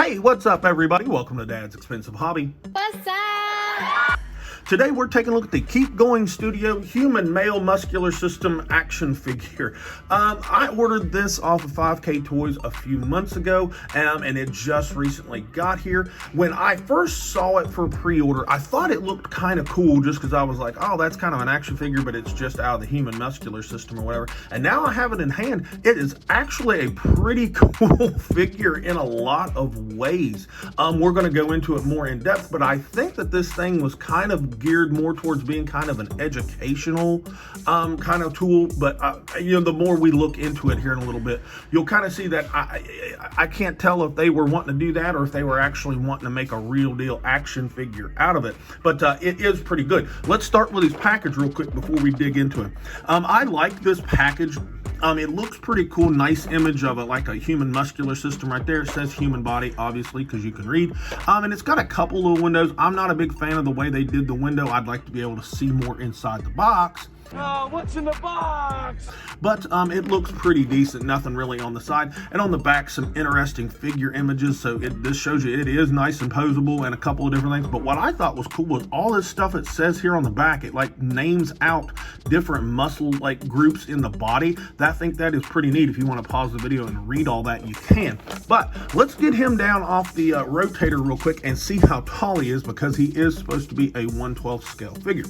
Hey, what's up, everybody? Welcome to Dad's Expensive Hobby. What's up? Today, we're taking a look at the KeepGoing Studio Human Male Muscular System action figure. I ordered this off of 5K Toys a few months ago, and it just recently got here. When I first saw it for pre-order, I thought it looked kind of cool just because I was like, oh, that's kind of an action figure, but it's just out of the human muscular system or whatever. And now I have it in hand. It is actually a pretty cool figure in a lot of ways. We're going to go into it more in depth, but I think that this thing was kind of geared more towards being kind of an educational kind of tool, but the more we look into it here in a little bit, you'll kind of see that I can't tell if they were wanting to do that or if they were actually wanting to make a real deal action figure out of it, but it is pretty good. Let's start with his package real quick before we dig into it. I like this package. It looks pretty cool. Nice image of it, like a human muscular system right there. It says human body, obviously, because you can read. And it's got a couple little windows. I'm not a big fan of the way they did the window. I'd like to be able to see more inside the box. Oh, what's in the box? But it looks pretty decent. Nothing really on the side. And on the back, some interesting figure images. So this shows you it is nice and posable and a couple of different things. But what I thought was cool was all this stuff it says here on the back. It like names out different muscle like groups in the body. I think that is pretty neat. If you want to pause the video and read all that, you can. But let's get him down off the rotator real quick and see how tall he is, because he is supposed to be a 1/12 scale figure.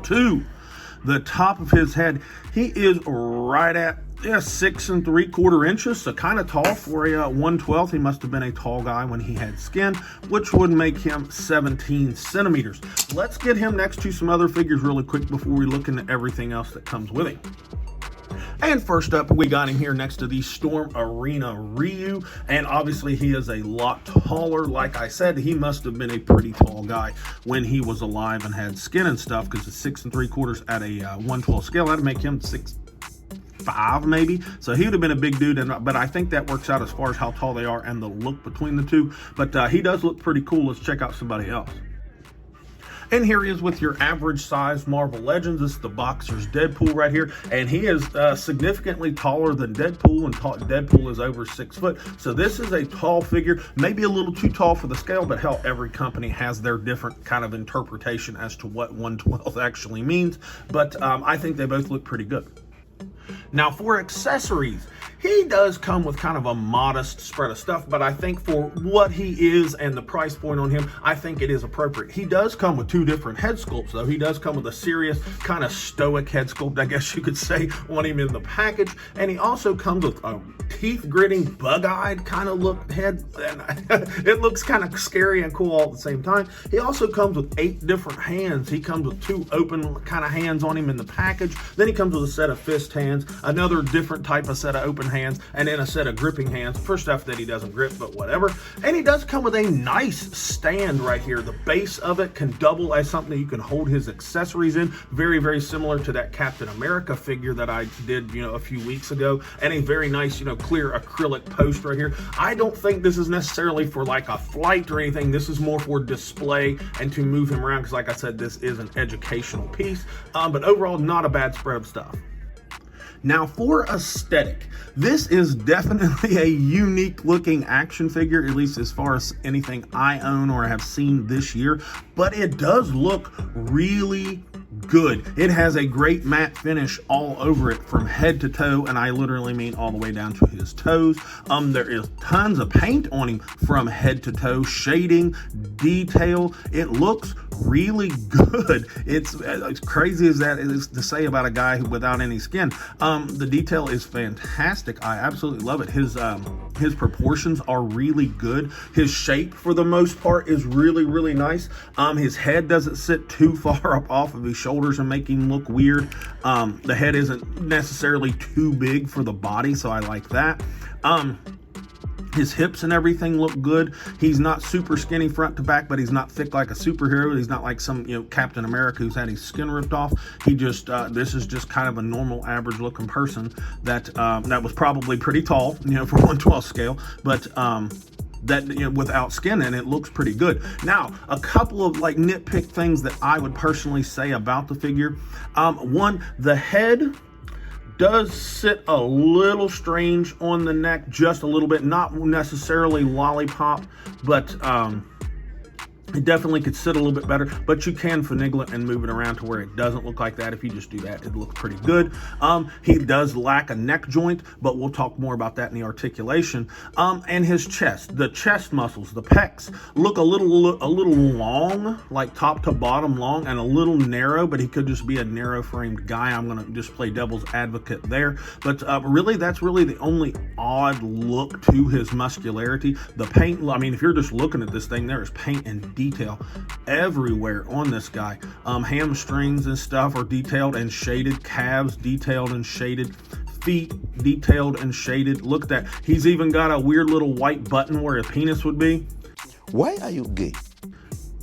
To the top of his head, he is right at 6 3/4 inches, so kind of tall for a 1/12. He must have been a tall guy when he had skin, which would make him 17 centimeters. Let's get him next to some other figures really quick before we look into everything else that comes with him. And first up, we got him here next to the Storm Arena Ryu, and obviously he is a lot taller. Like I said, he must have been a pretty tall guy when he was alive and had skin and stuff, because it's 6 3/4 at a 1/12 scale. That'd make him 6'5" maybe. So he would have been a big dude, but I think that works out as far as how tall they are and the look between the two. But he does look pretty cool. Let's check out somebody else. And here he is with your average size Marvel Legends. This is the Boxer's Deadpool right here. And he is significantly taller than Deadpool, and Deadpool is over 6 foot. So this is a tall figure, maybe a little too tall for the scale, but hell, every company has their different kind of interpretation as to what 1/12 actually means. But I think they both look pretty good. Now for accessories, he does come with kind of a modest spread of stuff, but I think for what he is and the price point on him, I think it is appropriate. He does come with 2 different head sculpts, though. He does come with a serious, kind of stoic head sculpt, I guess you could say, on him in the package. And he also comes with a teeth-gritting, bug-eyed kind of look head. And it looks kind of scary and cool all at the same time. He also comes with 8 different hands. He comes with 2 open kind of hands on him in the package. Then he comes with a set of fist hands, another different type of set of open hands, and then a set of gripping hands for stuff that he doesn't grip, but whatever. And he does come with a nice stand right here. The base of it can double as something that you can hold his accessories in. Very, very similar to that Captain America figure that I did, a few weeks ago. And a very nice, clear acrylic post right here. I don't think this is necessarily for like a flight or anything. This is more for display and to move him around, because like I said, this is an educational piece. But overall, not a bad spread of stuff. Now for aesthetic, this is definitely a unique looking action figure, at least as far as anything I own or have seen this year, but it does look really good. It has a great matte finish all over it from head to toe, and I literally mean all the way down to his toes. There is tons of paint on him from head to toe, shading, detail. It looks really good. It's as crazy as that is to say about a guy without any skin. The detail is fantastic. I absolutely love it. His proportions are really good. His shape, for the most part, is really, really nice. His head doesn't sit too far up off of his shoulders and make him look weird. The head isn't necessarily too big for the body, so I like that. His hips and everything look good. He's not super skinny front to back, but he's not thick like a superhero. He's not like some, Captain America who's had his skin ripped off. He just, this is just kind of a normal, average looking person that was probably pretty tall, for 1/12 scale, but that without skin, and it looks pretty good. Now, a couple of like nitpick things that I would personally say about the figure. One, the head does sit a little strange on the neck, just a little bit, not necessarily lollipop, but it definitely could sit a little bit better, but you can finagle it and move it around to where it doesn't look like that. If you just do that, it looks pretty good. He does lack a neck joint, but we'll talk more about that in the articulation. And his chest, the chest muscles, the pecs, look a little long, like top to bottom long, and a little narrow, but he could just be a narrow-framed guy. I'm going to just play devil's advocate there. But really, that's really the only odd look to his muscularity. The paint, I mean, if you're just looking at this thing, there is paint and detail everywhere on this guy. Hamstrings and stuff are detailed and shaded, calves detailed and shaded, feet detailed and shaded. Look at that. He's even got a weird little white button where a penis would be. Why are you gay?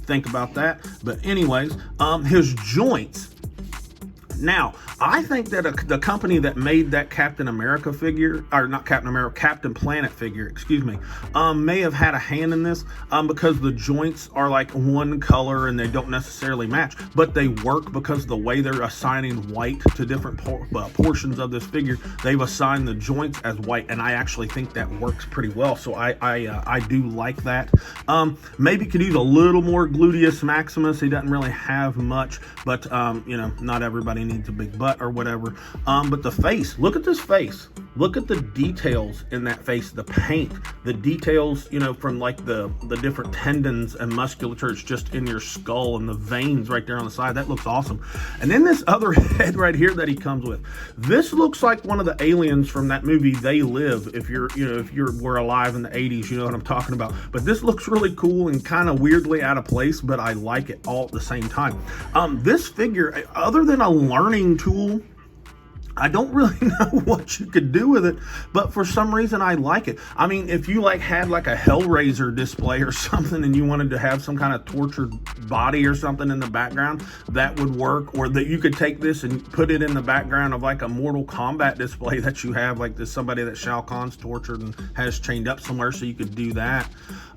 Think about that. But anyways, his joints. Now, I think that the company that made that Captain America figure, or not Captain America, Captain Planet figure, excuse me, may have had a hand in this because the joints are like one color and they don't necessarily match, but they work because the way they're assigning white to different portions of this figure, they've assigned the joints as white, and I actually think that works pretty well. So I do like that. Maybe could use a little more gluteus maximus. He doesn't really have much, but you know, not everybody needs a big butt or whatever. But the face, look at this face. Look at the details in that face, the paint, the details, you know, from like the different tendons and musculatures just in your skull and the veins right there on the side. That looks awesome. And then this other head right here that he comes with. This looks like one of the aliens from that movie They Live. If you're, you know, if you were alive in the 80s, you know what I'm talking about. But this looks really cool and kind of weirdly out of place, but I like it all at the same time. This figure, other than a learning tool, I don't really know what you could do with it, but for some reason I like it. I mean, if you like had like a Hellraiser display or something and you wanted to have some kind of tortured body or something in the background, that would work. Or that you could take this and put it in the background of like a Mortal Kombat display that you have, like this somebody that Shao Kahn's tortured and has chained up somewhere, so you could do that.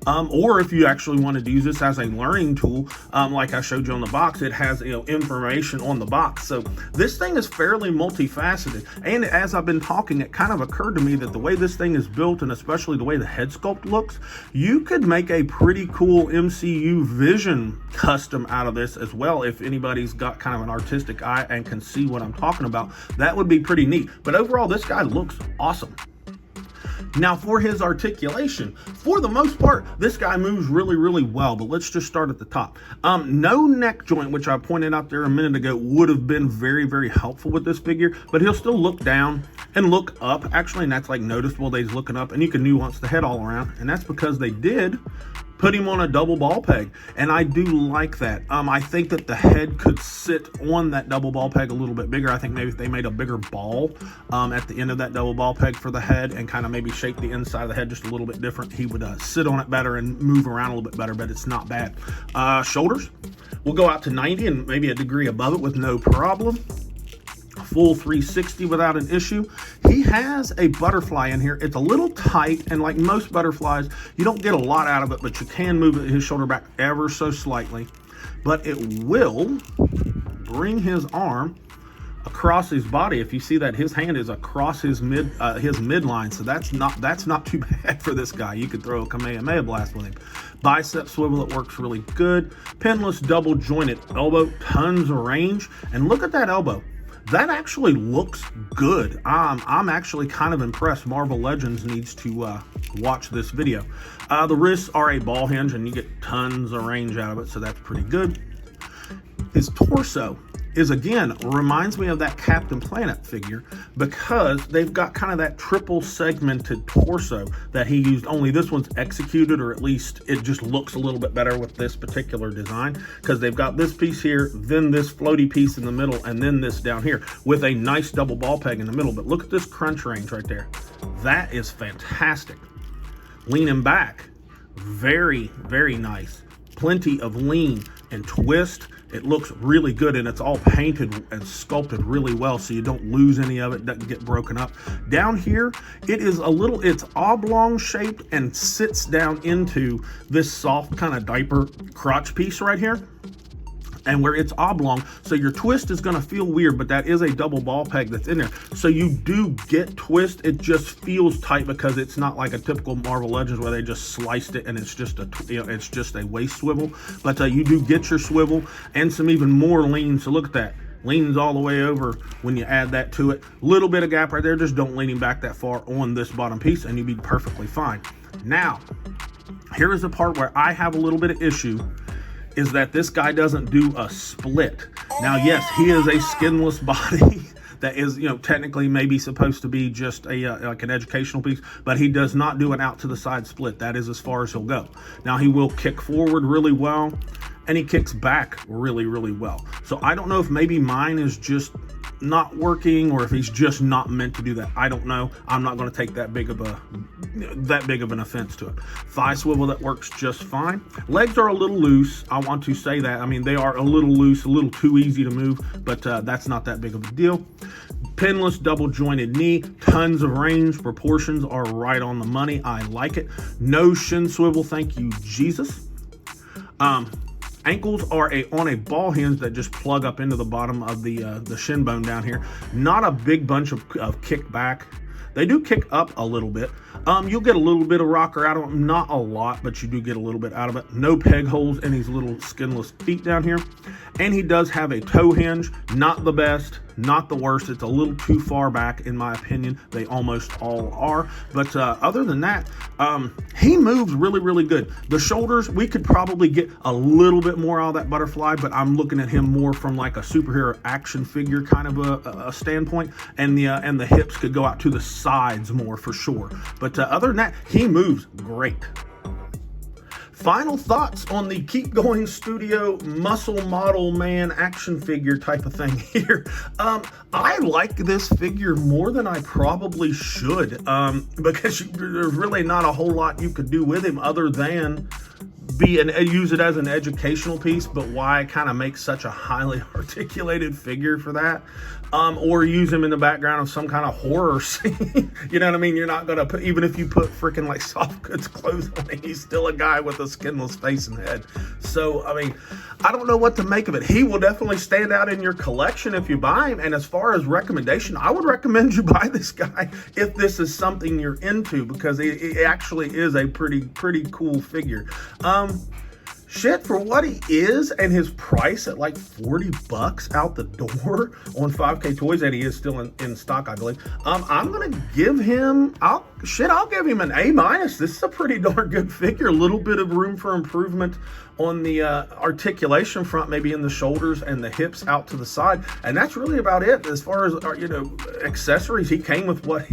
Or if you actually wanted to use this as a learning tool, like I showed you on the box, it has, you know, information on the box. So this thing is fairly multifaceted. And as I've been talking, it kind of occurred to me that the way this thing is built, and especially the way the head sculpt looks, you could make a pretty cool MCU Vision custom out of this as well. If anybody's got kind of an artistic eye and can see what I'm talking about, that would be pretty neat. But overall, this guy looks awesome. Now for his articulation, for the most part, this guy moves really, really well, but let's just start at the top. No neck joint, which I pointed out there a minute ago, would have been very, very helpful with this figure, but he'll still look down and look up, actually, and that's like noticeable that he's looking up, and you can nuance the head all around, and that's because they did put him on a double ball peg, and I do like that. I think that the head could sit on that double ball peg a little bit bigger. I think maybe if they made a bigger ball at the end of that double ball peg for the head and kind of maybe shape the inside of the head just a little bit different, he would sit on it better and move around a little bit better, but it's not bad. Shoulders, we'll go out to 90 and maybe a degree above it with no problem. Full 360 without an issue. He has a butterfly in here. It's a little tight, and like most butterflies, you don't get a lot out of it, but you can move his shoulder back ever so slightly. But it will bring his arm across his body. If you see that, his hand is across his midline, so that's not too bad for this guy. You could throw a Kamehameha blast with him. Bicep swivel, it works really good. Pinless double jointed elbow, tons of range, and look at that elbow. That actually looks good. I'm actually kind of impressed. Marvel Legends needs to watch this video. The wrists are a ball hinge, and you get tons of range out of it, so that's pretty good. His torso is, again, reminds me of that Captain Planet figure because they've got kind of that triple segmented torso that he used, only this one's executed, or at least it just looks a little bit better with this particular design, because they've got this piece here, then this floaty piece in the middle, and then this down here with a nice double ball peg in the middle. But look at this crunch range right there. That is fantastic. Leaning back, very, very nice. Plenty of lean and twist. It looks really good, and it's all painted and sculpted really well, so you don't lose any of it, doesn't get broken up. Down here, it's oblong shaped and sits down into this soft kind of diaper crotch piece right here. and where it's oblong, so your twist is going to feel weird, but that is a double ball peg that's in there, so you do get twist. It just feels tight because it's not like a typical Marvel Legends where they just sliced it and it's just a waist swivel, but you do get your swivel and some even more lean. So look at that, leans all the way over when you add that to it. Little bit of gap right there, just don't lean him back that far on this bottom piece and you'll be perfectly fine. Now here is the part where I have a little bit of issue, is that this guy doesn't do a split. Now, yes, he is a skinless body that is, technically maybe supposed to be just a like an educational piece, but he does not do an out to the side split. That is as far as he'll go. Now, he will kick forward really well, and he kicks back really, really well. So I don't know if maybe mine is just not working or if he's just not meant to do that. I don't know. I'm not going to take that big of an offense to it. Thigh swivel, that works just fine. Legs are a little loose. I want to say that. I mean, they are a little loose, a little too easy to move, but that's not that big of a deal. Pinless double jointed knee, tons of range. Proportions are right on the money. I like it. No shin swivel, thank you, Jesus. Ankles are on a ball hinge that just plug up into the bottom of the shin bone down here. Not a big bunch of kick back. They do kick up a little bit. You'll get a little bit of rocker out of them, not a lot, but you do get a little bit out of it. No peg holes in these little skinless feet down here. And he does have a toe hinge, not the best, not the worst. It's a little too far back in my opinion. They almost all are. But other than that, he moves really, really good. The shoulders, we could probably get a little bit more out of that butterfly, but I'm looking at him more from like a superhero action figure kind of a standpoint. And the hips could go out to the sides more for sure. But other than that, he moves great. Final thoughts on the KeepGoing Studio muscle model man action figure type of thing here. I like this figure more than I probably should, because there's really not a whole lot you could do with him other than use it as an educational piece. But why kind of make such a highly articulated figure for that? Or use him in the background of some kind of horror scene. You know what I mean? You're not gonna even if you put freaking like soft goods clothes on him, he's still a guy with a skinless face and head. So I mean, I don't know what to make of it. He will definitely stand out in your collection if you buy him. And as far as recommendation, I would recommend you buy this guy if this is something you're into, because it actually is a pretty cool figure. Shit, for what he is and his price at like $40 out the door on 5K Toys, and he is still in stock, I believe. I'm gonna give him, I'll give him an A-. This is a pretty darn good figure. A little bit of room for improvement on the articulation front, maybe in the shoulders and the hips out to the side, and that's really about it as far as accessories. He came with what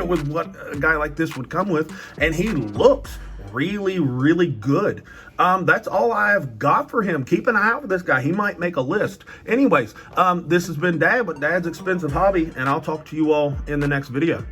with what a guy like this would come with, and he looks really, really good. That's all I've got for him. Keep an eye out for this guy. He might make a list. Anyways, this has been Dad with Dad's Expensive Hobby, and I'll talk to you all in the next video.